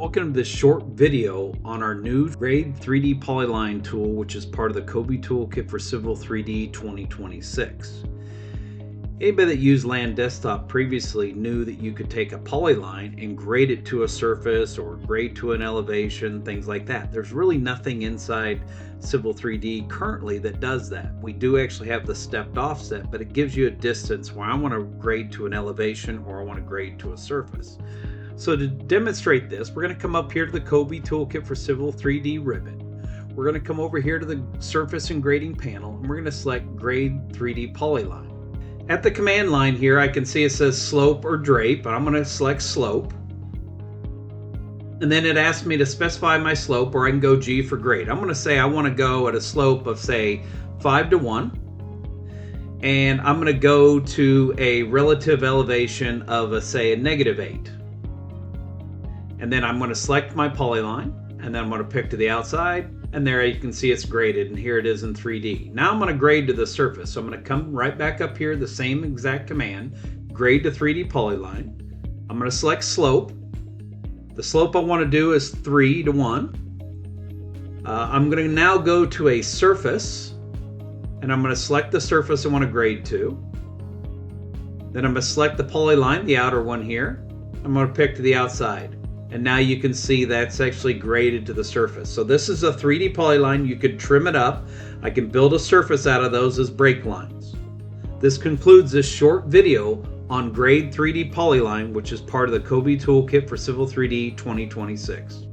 Welcome to this short video on our new Grade 3D Polyline tool, which is part of the Kobi Toolkit for Civil 3D 2026. Anybody that used Land Desktop previously knew that you could take a polyline and grade it to a surface or grade to an elevation, things like that. There's really nothing inside Civil 3D currently that does that. We do actually have the stepped offset, but it gives you a distance where I want to grade to an elevation or I want to grade to a surface. So to demonstrate this, we're going to come up here to the Kobi Toolkit for Civil 3D ribbon. We're going to come over here to the surface and grading panel, and we're going to select Grade 3D Polyline. At the command line here, I can see it says slope or drape, and I'm going to select slope. And then it asks me to specify my slope, or I can go G for grade. I'm going to say I want to go at a slope of, say, 5:1. And I'm going to go to a relative elevation of, say, a -8. And then I'm going to select my polyline, and then I'm going to pick to the outside, and there you can see it's graded, and here it is in 3D. Now I'm going to grade to the surface, so I'm going to come right back up here, the same exact command, grade to 3D polyline. I'm going to select slope. The slope I want to do is 3:1. I'm going to now go to a surface, and I'm going to select the surface I want to grade to. Then I'm going to select the polyline, the outer one here. I'm going to pick to the outside. And now you can see that's actually graded to the surface. So this is a 3D polyline. You could trim it up. I can build a surface out of those as break lines. This concludes this short video on Grade 3D Polyline, which is part of the Kobi Toolkit for Civil 3D 2026.